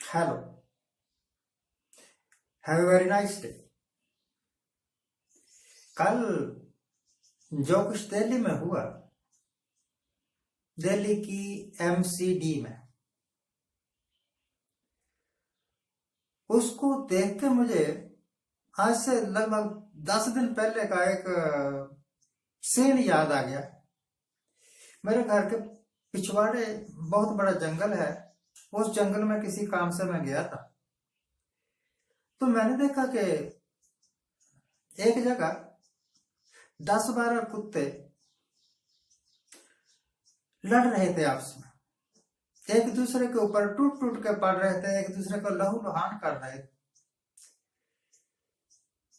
Hello, have a very nice day. कल जो कुछ दिल्ली में हुआ, दिल्ली की एमसीडी में, उसको देख के मुझे आज से लगभग 10 दिन पहले का एक सीन याद आ गया। मेरे घर के पिछवाड़े बहुत बड़ा जंगल है। उस जंगल में किसी काम से मैं गया था, तो मैंने देखा कि एक जगह 10-12 कुत्ते लड़ रहे थे आपस में, एक दूसरे के ऊपर टूट टूट के पड़ रहे थे, एक दूसरे को लहू लुहान कर रहे थे।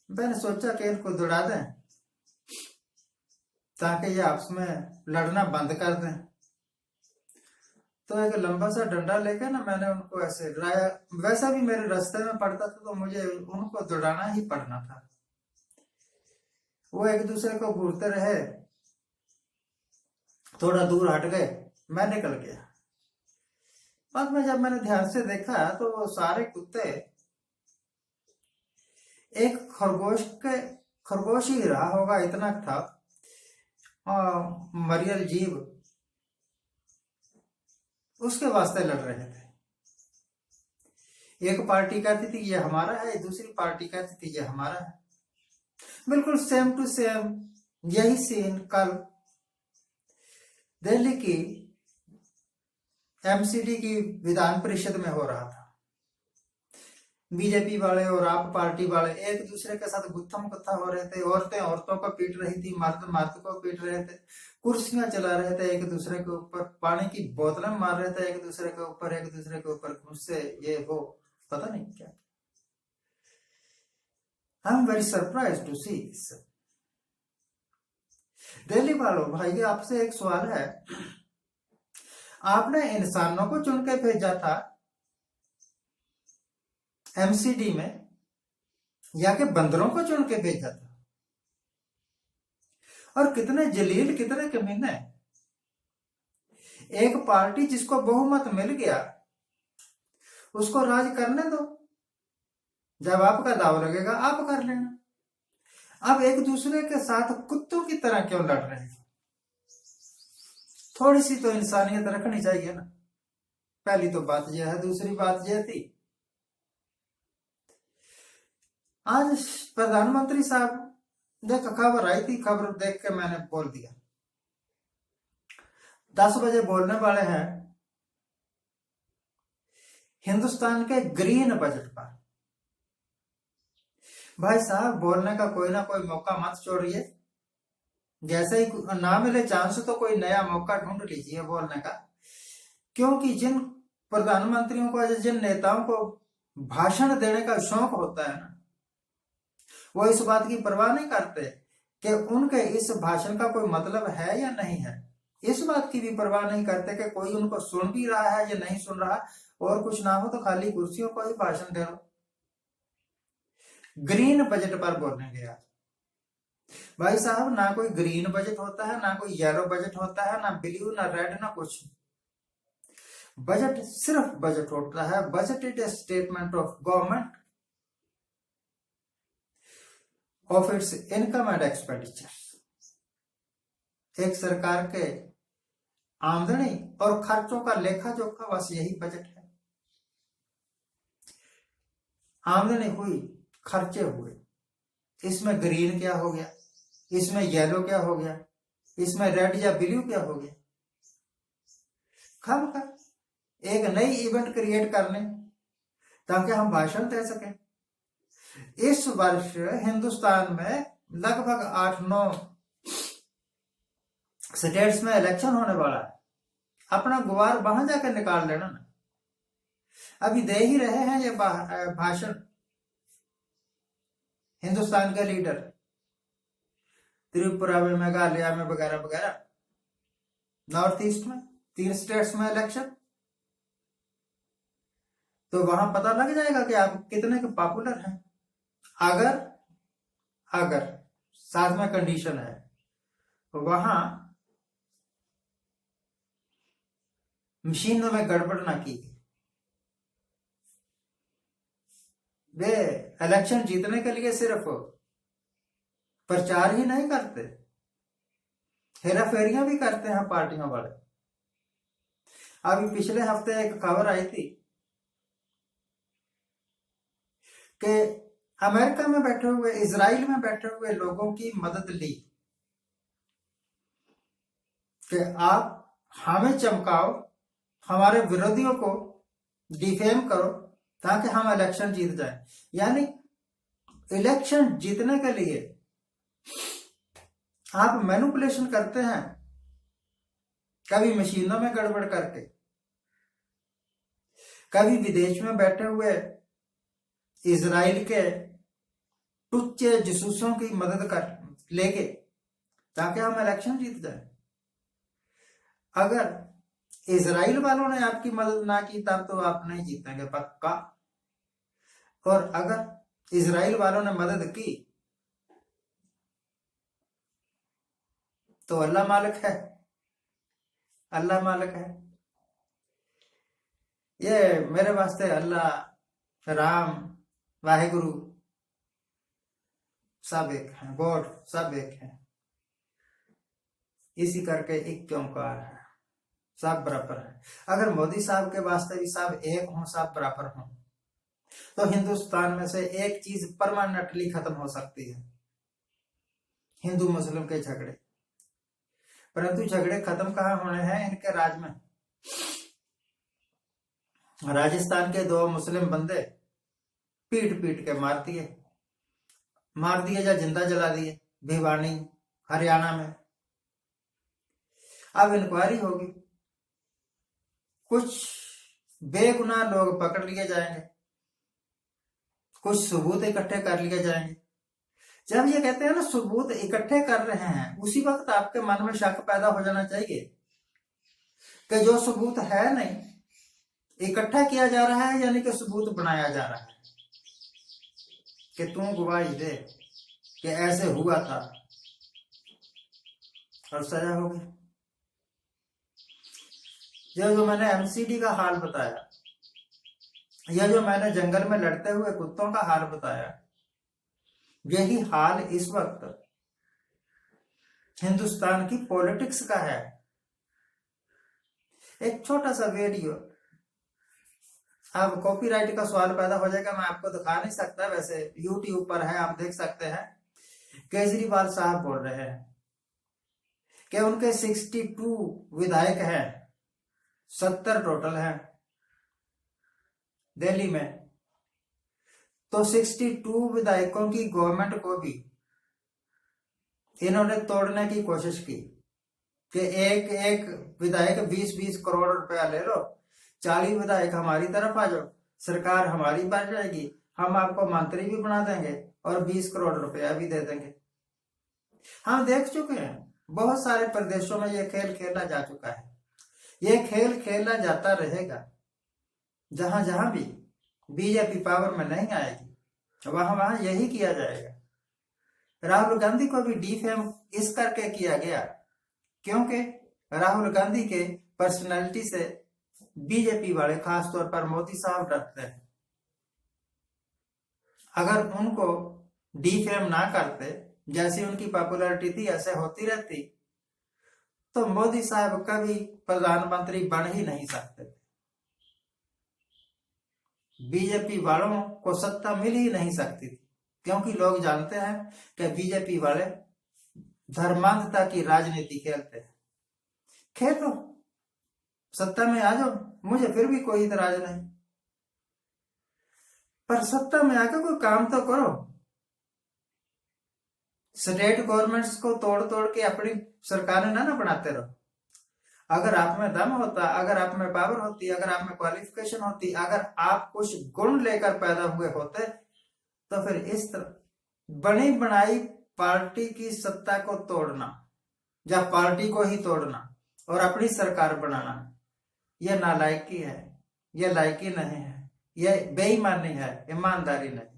मैंने सोचा कि इनको दौड़ा दें ताकि ये आपस में लड़ना बंद कर दें। तो एक लंबा सा डंडा लेकर ना मैंने उनको ऐसे डराया। वैसा भी मेरे रास्ते में पड़ता था तो मुझे उनको दौड़ाना ही पड़ना था। वो एक दूसरे को घूरते रहे, थोड़ा दूर हट गए, मैं निकल गया। बाद में जब मैंने ध्यान से देखा तो वो सारे कुत्ते एक खरगोश ही रहा होगा, इतना था, मरियल जीव, उसके वास्ते लड़ रहे थे। एक पार्टी कहती थी ये हमारा है, दूसरी पार्टी कहती थी ये हमारा है। बिल्कुल सेम टू सेम यही सीन कल दिल्ली की एमसीडी की विधान परिषद में हो रहा था। बीजेपी वाले और आप पार्टी वाले एक दूसरे के साथ गुत्थम गुत्था हो रहे थे। औरतें औरतों को पीट रही थी, मर्द मर्द को पीट रहे थे, कुर्सियां चला रहे थे एक दूसरे के ऊपर, पानी की बोतलें मार रहे थे एक दूसरे के ऊपर, एक दूसरे के ऊपर गुस्से, ये वो पता नहीं क्या। I am very surprise to see this. Delhi वालों, भाई आपसे एक सवाल है, आपने इंसानों को चुन के भेजा था एमसीडी में या कि बंदरों को चुन के भेजा था? और कितने जलील, कितने कमीने। एक पार्टी जिसको बहुमत मिल गया उसको राज करने दो, जब आपका दाव लगेगा आप कर लेना। अब एक दूसरे के साथ कुत्तों की तरह क्यों लड़ रहे हैं? थोड़ी सी तो इंसानियत रखनी चाहिए ना। पहली तो बात यह है। दूसरी बात यह थी, आज प्रधानमंत्री साहब देख खबर आई थी, खबर देख के मैंने बोल दिया। 10 बजे बोलने वाले हैं हिंदुस्तान के ग्रीन बजट पर। भाई साहब, बोलने का कोई ना कोई मौका मत छोड़िए। जैसे ही ना मिले चांस तो कोई नया मौका ढूंढ लीजिए बोलने का। क्योंकि जिन प्रधानमंत्रियों को, जिन नेताओं को भाषण देने का शौक होता है ना, वो इस बात की परवाह नहीं करते कि उनके इस भाषण का कोई मतलब है या नहीं है। इस बात की भी परवाह नहीं करते कि कोई उनको सुन भी रहा है या नहीं सुन रहा। और कुछ ना हो तो खाली कुर्सियों को ही भाषण दे लो। ग्रीन बजट पर बोलने गया। भाई साहब, ना कोई ग्रीन बजट होता है, ना कोई येलो बजट होता है, ना ब्लू, ना रेड, ना कुछ। बजट सिर्फ बजट होता है। Budget is a statement of government of its income and expenditure. एक सरकार के आमदनी और खर्चों का लेखा जोखा, बस यही बजट है। आमदनी हुई, खर्चे हुए, इसमें ग्रीन क्या हो गया, इसमें येलो क्या हो गया, इसमें रेड या ब्लू क्या हो गया? खम एक नई इवेंट क्रिएट करने ताकि हम भाषण दे सकें। इस वर्ष हिंदुस्तान में लगभग 8-9 स्टेट्स में इलेक्शन होने वाला है। अपना गुवार वहां जाकर निकाल लेना ना। अभी दे ही रहे हैं ये भाषण हिंदुस्तान के लीडर, त्रिपुरा में, मेघालय में, वगैरह वगैरह। नॉर्थ ईस्ट में 3 स्टेट्स में इलेक्शन, तो वहां पता लग जाएगा कि आप कितने के पॉपुलर हैं। अगर साथ में कंडीशन है, तो वहां मशीनों में गड़बड़ ना की। वे इलेक्शन जीतने के लिए सिर्फ प्रचार ही नहीं करते, हेरा फेरियां भी करते हैं पार्टियों वाले। अभी पिछले हफ्ते एक खबर आई थी कि अमेरिका में बैठे हुए, इजराइल में बैठे हुए लोगों की मदद ली कि आप हमें चमकाओ, हमारे विरोधियों को डिफेम करो ताकि हम इलेक्शन जीत जाए। यानी इलेक्शन जीतने के लिए आप मैनिपुलेशन करते हैं, कभी मशीनों में गड़बड़ करके, कभी विदेश में बैठे हुए इजराइल के टुच्चे जासूसों की मदद कर लेके ताकि हम इलेक्शन जीत जाए। अगर इजराइल वालों ने आपकी मदद ना की तब तो आप नहीं जीतेंगे पक्का, और अगर इजराइल वालों ने मदद की तो अल्लाह मालिक है, अल्लाह मालिक है। ये मेरे वास्ते अल्लाह, राम, वाहेगुरु सब एक है, गॉड सब एक है। इसी करके एक ओंकार है, सब बराबर है। अगर मोदी साहब के वास्ते भी सब एक हों, सब बराबर हों, तो हिंदुस्तान में से एक चीज परमानेंटली खत्म हो सकती है, हिंदू मुस्लिम के झगड़े। परंतु झगड़े खत्म कहाँ होने हैं, इनके राज में। राजस्थान के 2 मुस्लिम बंदे पीट पीट के मार दिए या जिंदा जला दिए भिवानी हरियाणा में। अब इंक्वायरी होगी, कुछ बेगुनाह लोग पकड़ लिए जाएंगे, कुछ सबूत इकट्ठे कर लिए जाएंगे। जब ये कहते हैं ना सबूत इकट्ठे कर रहे हैं, उसी वक्त आपके मन में शक पैदा हो जाना चाहिए कि जो सबूत है नहीं इकट्ठा किया जा रहा है, यानी कि सबूत बनाया जा रहा है कि तू गवाही दे कि ऐसे हुआ था और सजा होगी। ये जो मैंने एमसीडी का हाल बताया, यह जो मैंने जंगल में लड़ते हुए कुत्तों का हाल बताया, यही हाल इस वक्त हिंदुस्तान की पॉलिटिक्स का है। एक छोटा सा वीडियो, अब कॉपीराइट का सवाल पैदा हो जाएगा, मैं आपको दिखा नहीं सकता, वैसे यूट्यूब पर है, आप देख सकते हैं। केजरीवाल साहब बोल रहे हैं कि उनके 62 विधायक हैं, 70 टोटल हैं दिल्ली में, तो 62 विधायकों की गवर्नमेंट को भी इन्होंने तोड़ने की कोशिश की कि एक एक विधायक 20-20 करोड़ रुपया ले लो, 40 विधायक हमारी तरफ आ जाओ, सरकार हमारी बढ़ जाएगी, हम आपको मंत्री भी बना देंगे और 20 करोड़ रुपया भी दे देंगे। हम देख चुके हैं बहुत सारे प्रदेशों में यह खेल खेला जा चुका है, यह खेल खेला जाता रहेगा। जहां जहां भी बीजेपी पावर में नहीं आएगी वहां वहां यही किया जाएगा। राहुल गांधी को भी डिफेम इस करके किया गया क्योंकि राहुल गांधी के पर्सनालिटी से बीजेपी वाले, खासतौर पर मोदी साहब, डरते हैं। अगर उनको डिफेम ना करते, जैसी उनकी पॉपुलैरिटी थी ऐसे होती रहती, तो मोदी साहब कभी प्रधानमंत्री बन ही नहीं सकते थे। बीजेपी वालों को सत्ता मिल ही नहीं सकती थी क्योंकि लोग जानते हैं कि बीजेपी वाले धर्मांधता की राजनीति खेलते हैं। खेलो, सत्ता में आ जाओ, मुझे फिर भी कोई इतराज नहीं, पर सत्ता में आकर कोई काम तो करो। स्टेट गवर्नमेंट्स को तोड़ तोड़ के अपनी सरकारें ना बनाते रहो। अगर आप में दम होता, अगर आप में पावर होती, अगर आप में क्वालिफिकेशन होती, अगर आप कुछ गुण लेकर पैदा हुए होते, तो फिर इस तरह बनी बनाई पार्टी की सत्ता को तोड़ना या पार्टी को ही तोड़ना और अपनी सरकार बनाना, यह नालायकी है, यह लायकी नहीं है, यह बेईमानी है, ईमानदारी नहीं।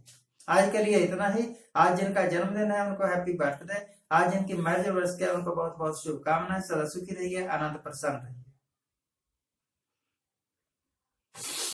आज के लिए इतना ही। आज जिनका जन्मदिन है उनको हैप्पी बर्थडे, आज जिनकी मैरिज वर्ष के उनको बहुत बहुत शुभकामनाएं। सदा सुखी रहिए, आनंद प्रसन्न रहिए।